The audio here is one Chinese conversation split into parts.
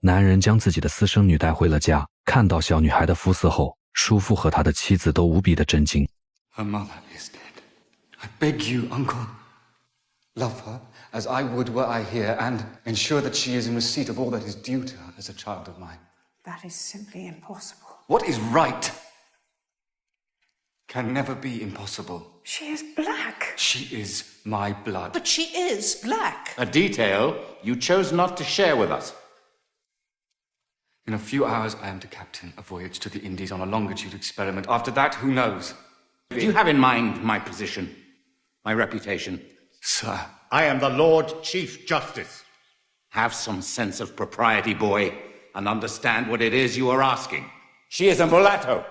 男人将自己的私生女带回了家，看到小女孩的肤色后，叔父和他的妻子都无比的震惊。Her mother is dead. I beg you, uncle, love her as I would were I here, and ensure that she is in receipt of all that is due to her as a child of mine. That is simply impossible. What is right can never be impossible. She is black. She is my blood. But she is black. A detail you chose not to share with us. In a few hours, I am to captain a voyage to the Indies on a longitude experiment. After that, who knows? Do you have in mind my position, my reputation? Sir, I am the Lord Chief Justice. Have some sense of propriety, boy, and understand what it is you are asking. She is a mulatto.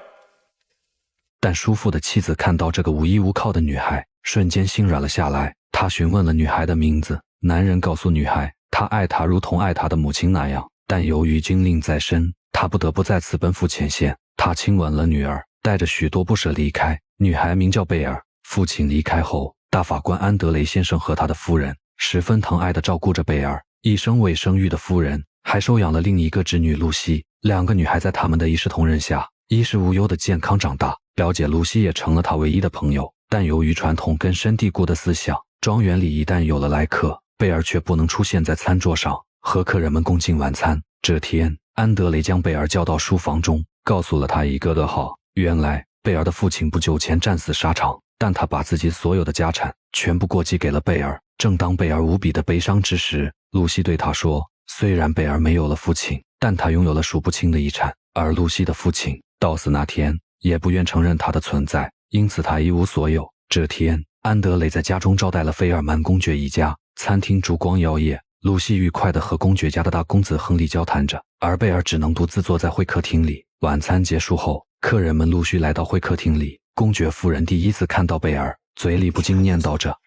但叔父的妻子看到这个无依无靠的女孩，瞬间心软了下来。她询问了女孩的名字，男人告诉女孩，他爱她如同爱她的母亲那样，但由于军令在身，他不得不再次奔赴前线。他亲吻了女儿，带着许多不舍离开。女孩名叫贝尔。父亲离开后，大法官安德雷先生和他的夫人十分疼爱地照顾着贝尔。一生未生育的夫人还收养了另一个侄女露西。两个女孩在他们的一视同仁下，衣食无忧的健康长大。表姐露西也成了他唯一的朋友，但由于传统根深蒂固的思想，庄园里一旦有了来客，贝尔却不能出现在餐桌上，和客人们共进晚餐。这天，安德雷将贝尔叫到书房中，告诉了他一个噩耗。原来，贝尔的父亲不久前战死沙场，但他把自己所有的家产全部过继给了贝尔。正当贝尔无比的悲伤之时，露西对他说，虽然贝尔没有了父亲，但他拥有了数不清的遗产，而露西的父亲到死那天也不愿承认他的存在，因此他一无所有。这天，安德雷在家中招待了菲尔曼公爵一家，餐厅烛光耀夜，露西愉快地和公爵家的大公子亨利交谈着，而贝尔只能独自坐在会客厅里。晚餐结束后，客人们陆续来到会客厅里。公爵夫人第一次看到贝尔，嘴里不禁念叨着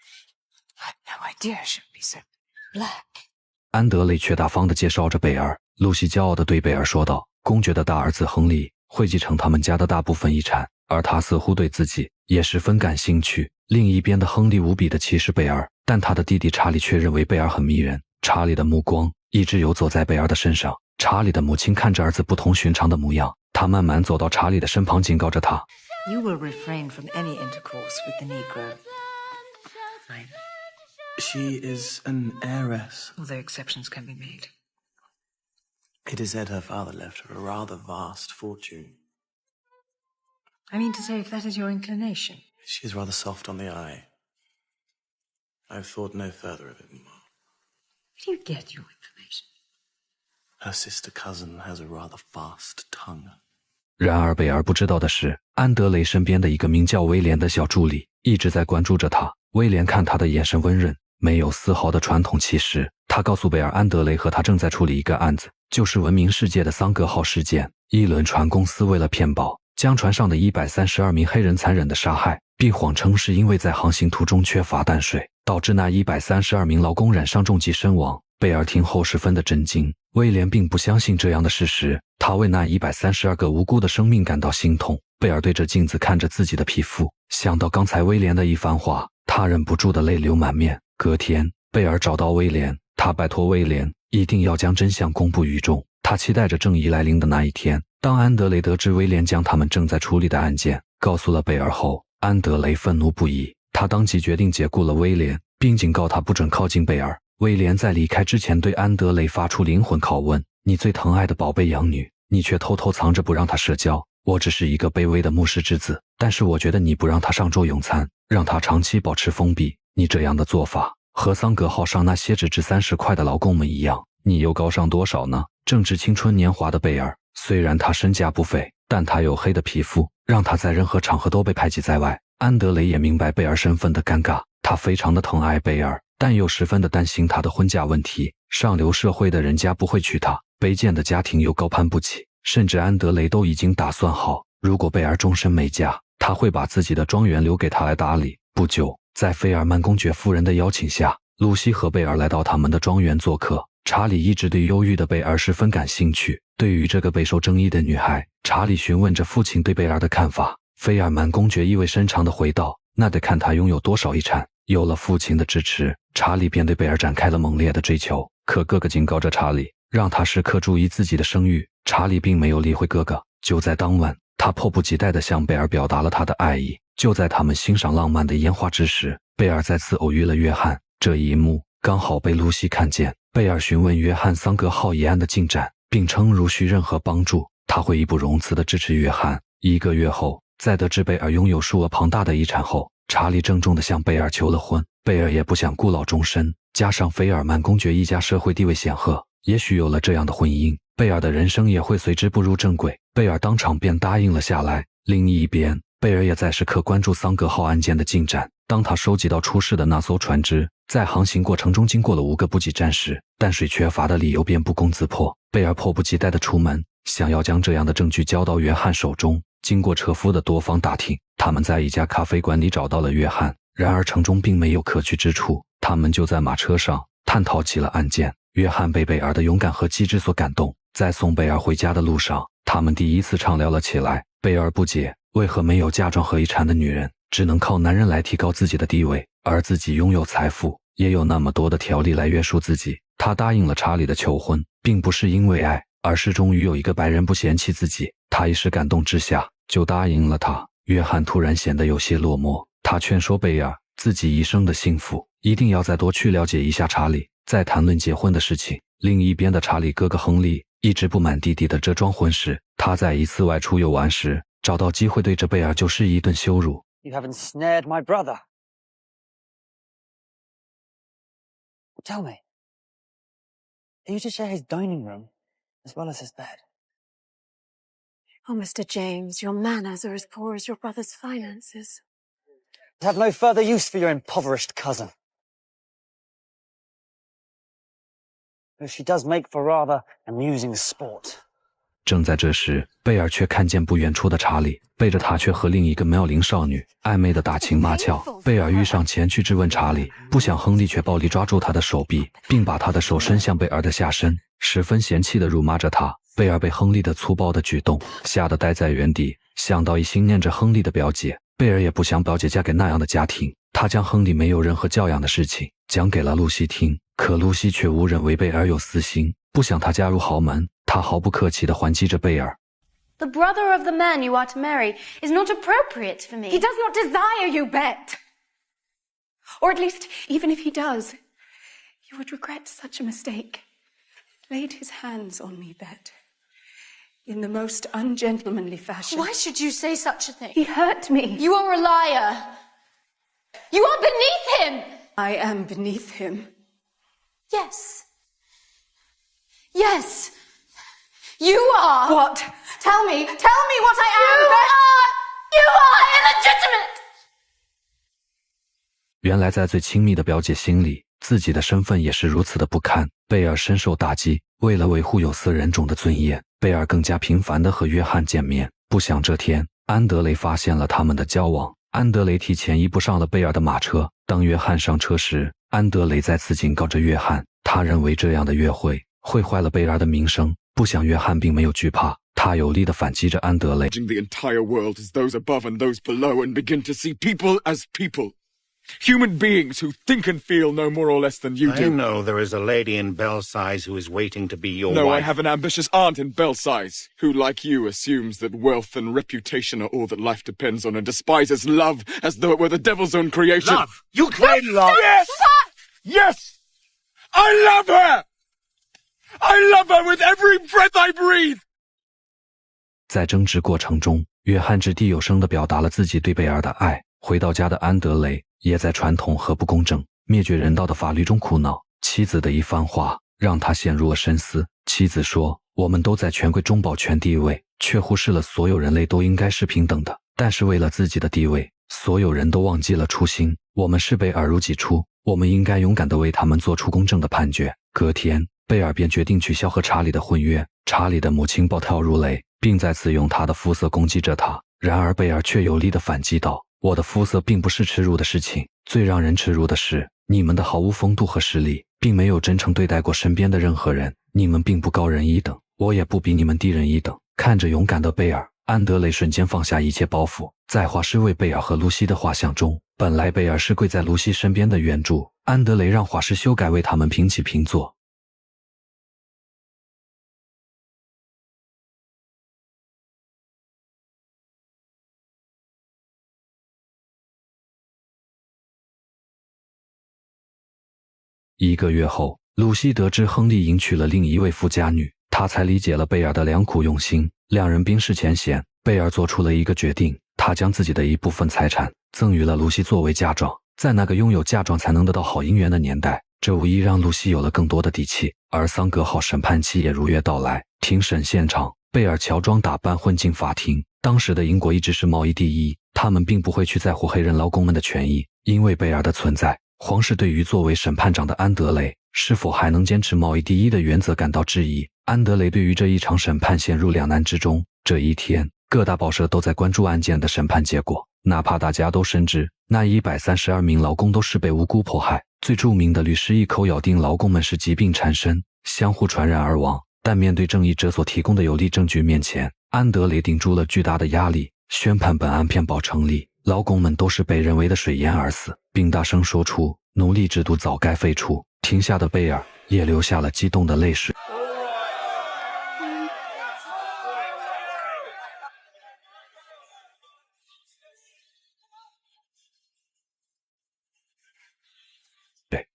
I had no idea she'd be so black. 安德雷却大方地介绍着贝尔。露西骄傲地对贝尔说道，公爵的大儿子亨利会继承他们家的大部分遗产，而他似乎对自己也十分感兴趣。另一边的亨利无比地歧视贝尔，但他的弟弟查理却认为贝尔很迷人。查理的目光一直游走在贝尔的身上。查理的母亲看着儿子不同寻常的模样，她慢慢走到查理的身旁，警告着他 You will refrain from any intercourse with the Negro. Fine. She is an heiress. Although exceptions can be made. It is said her father left her a rather vast fortune. I mean to say, if that is your inclination. She is rather soft on the eye. I have thought no further of it, Mamma. Where do you get your information? Her sister cousin has a rather fast tongue. 然而贝尔不知道的是，安德雷身边的一个名叫威廉的小助理一直在关注着他。威廉看他的眼神温润，没有丝毫的传统气势。他告诉贝尔，安德雷和他正在处理一个案子，就是闻名世界的桑格号事件。一轮船公司为了骗保，将船上的132名黑人残忍地杀害，并谎称是因为在航行途中缺乏淡水，导致那132名劳工染伤重疾身亡。贝尔听后十分的震惊，威廉并不相信这样的事实，他为那132个无辜的生命感到心痛。贝尔对着镜子看着自己的皮肤，想到刚才威廉的一番话，他忍不住的泪流满面。隔天，贝尔找到威廉，他拜托威廉一定要将真相公布于众。他期待着正义来临的那一天。当安德雷得知威廉将他们正在处理的案件告诉了贝尔后，安德雷愤怒不已，他当即决定解雇了威廉，并警告他不准靠近贝尔。威廉在离开之前对安德雷发出灵魂拷问，你最疼爱的宝贝养女，你却偷偷藏着不让她社交。我只是一个卑微的牧师之子，但是我觉得你不让她上桌用餐，让她长期保持封闭，你这样的做法和桑格号上那些只值30块的劳工们一样，你又高尚多少呢？正值青春年华的贝尔，虽然他身价不菲，但他黝黑的皮肤让他在任何场合都被排挤在外。安德雷也明白贝尔身份的尴尬，他非常的疼爱贝尔，但又十分的担心他的婚嫁问题。上流社会的人家不会娶她，卑贱的家庭又高攀不起，甚至安德雷都已经打算好，如果贝尔终身没嫁，他会把自己的庄园留给他来打理。不久，在菲尔曼公爵夫人的邀请下，露西和贝尔来到他们的庄园做客。查理一直对忧郁的贝尔十分感兴趣，对于这个备受争议的女孩，查理询问着父亲对贝尔的看法。菲尔曼公爵意味深长地回道，那得看他拥有多少遗产。有了父亲的支持，查理便对贝尔展开了猛烈的追求。可哥哥警告着查理，让他时刻注意自己的声誉。查理并没有理会哥哥。就在当晚，他迫不及待地向贝尔表达了他的爱意。就在他们欣赏浪漫的烟花之时，贝尔再次偶遇了约翰。这一幕刚好被露西看见。贝尔询问约翰桑格号一案的进展，并称如需任何帮助，他会义不容辞地支持约翰。1个月后，在得知贝尔拥有数额庞大的遗产后，查理郑重地向贝尔求了婚。贝尔也不想孤老终身，加上菲尔曼公爵一家社会地位显赫，也许有了这样的婚姻，贝尔的人生也会随之步入正轨。贝尔当场便答应了下来。另一边，贝尔也在时刻关注桑格号案件的进展。当他收集到出事的那艘船只在航行过程中经过了5个补给站时，淡水缺乏的理由便不攻自破。贝尔迫不及待地出门，想要将这样的证据交到约翰手中。经过车夫的多方打听，他们在一家咖啡馆里找到了约翰。然而城中并没有可去之处，他们就在马车上探讨起了案件。约翰被贝尔的勇敢和机智所感动，在送贝尔回家的路上，他们第一次畅聊了起来。贝尔不解，为何没有嫁妆和遗产的女人只能靠男人来提高自己的地位，而自己拥有财富，也有那么多的条例来约束自己。他答应了查理的求婚，并不是因为爱，而是终于有一个白人不嫌弃自己。他一时感动之下就答应了他。约翰突然显得有些落寞，他劝说贝尔，自己一生的幸福一定要再多去了解一下查理。在谈论结婚的事情，另一边的查理哥哥亨利一直不满弟弟的遮装婚事。他在一次外出游玩时，找到机会对着贝尔就是一顿羞辱。 You haven't snared my brother. Tell me, are you to share his dining room as well as his bed? Oh, Mr. James, your manners are as poor as your brother's finances. I have no further use for your impoverished cousin. Though she does make for rather amusing sport. 正在这时，贝尔却看见不远处的查理，背着他却和另一个妙龄少女暧昧的打情骂俏。贝尔欲上前去质问查理，不想亨利却暴力抓住他的手臂，并把他的手伸向贝尔的下身，十分嫌弃地辱骂着他。贝尔被亨利的粗暴的举动吓得呆在原地，想到一心念着亨利的表姐，贝尔也不想表姐嫁给那样的家庭。他将亨利没有任何教养的事情讲给了露西听，可露西却无人为贝尔有私心，不想他嫁入豪门。他毫不客气地还击着贝尔。 The brother of the man you are to marry is not appropriate for me. He does not desire you, Bet. Or at least, even if he does, you would regret such a mistake. Laid his hands on me, Bet. In the most ungentlemanly fashion. Why should you say such a thing? He hurt me. You are a liar. You are beneath him. I am beneath him. Yes. Yes. You are. What? Tell me what I am. You are illegitimate. 原来在最亲密的表姐心里，自己的身份也是如此的不堪。贝尔深受打击，为了维护有色人种的尊严，贝尔更加频繁地和约翰见面。不想这天，安德雷发现了他们的交往。安德雷提前一步上了贝尔的马车。当约翰上车时，安德雷再次警告着约翰，他认为这样的约会会坏了贝尔的名声。不想约翰并没有惧怕，他有力地反击着安德雷。 The entire world as those above and those below and begin to see people as people. Human beings who think and feel no more or less than you do. I know there is a lady in Belsize who is waiting to be your No, wife. I have an ambitious aunt in Belsize who, like you, assumes that wealth and reputation are all that life depends on and despises love as though it were the devil's own creation. Love! You claim love! Yes! Yes! I love her! I love her with every breath I breathe! 在争执过程中，约翰掷地有声地表达了自己对贝尔的爱。回到家的安德雷也在传统和不公正、灭绝人道的法律中苦恼。妻子的一番话让他陷入了深思。妻子说：“我们都在权贵中保全地位，却忽视了所有人类都应该是平等的。但是为了自己的地位，所有人都忘记了初心。我们视贝尔如己出，我们应该勇敢地为他们做出公正的判决。”隔天，贝尔便决定取消和查理的婚约。查理的母亲暴跳如雷，并再次用他的肤色攻击着他。然而贝尔却有力地反击道：“我的肤色并不是耻辱的事情，最让人耻辱的是，你们的毫无风度和实力，并没有真诚对待过身边的任何人。你们并不高人一等，我也不比你们低人一等。”看着勇敢的贝尔，安德雷瞬间放下一切包袱。在画师为贝尔和露西的画像中，本来贝尔是跪在露西身边的原著，安德雷让画师修改为他们平起平坐。1个月后，露西得知亨利迎娶了另一位富家女，她才理解了贝尔的良苦用心。两人冰释前嫌，贝尔做出了一个决定，他将自己的一部分财产赠予了露西作为嫁妆。在那个拥有嫁妆才能得到好姻缘的年代，这无疑让露西有了更多的底气。而桑格号审判期也如约到来，庭审现场，贝尔乔装打扮混进法庭。当时的英国一直是贸易第一，他们并不会去在乎黑人劳工们的权益，因为贝尔的存在，皇室对于作为审判长的安德雷是否还能坚持贸易第一的原则感到质疑。安德雷对于这一场审判陷入两难之中。这一天，各大报社都在关注案件的审判结果，哪怕大家都深知那132名劳工都是被无辜迫害。最著名的律师一口咬定劳工们是疾病缠身，相互传染而亡。但面对正义者所提供的有力证据面前，安德雷顶住了巨大的压力，宣判本案骗保成立，劳工们都是被人为的水淹而死，并大声说出奴隶制度早该废除。庭下的贝尔也流下了激动的泪水。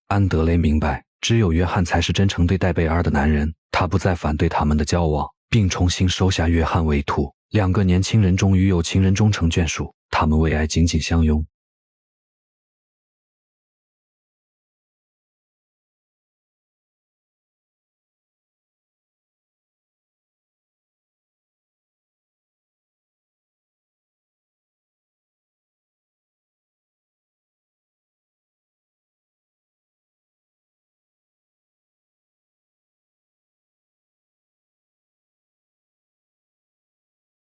安德雷明白，只有约翰才是真诚对待贝尔的男人，他不再反对他们的交往，并重新收下约翰为徒。两个年轻人终于有情人终成眷属，他们为爱紧紧相拥，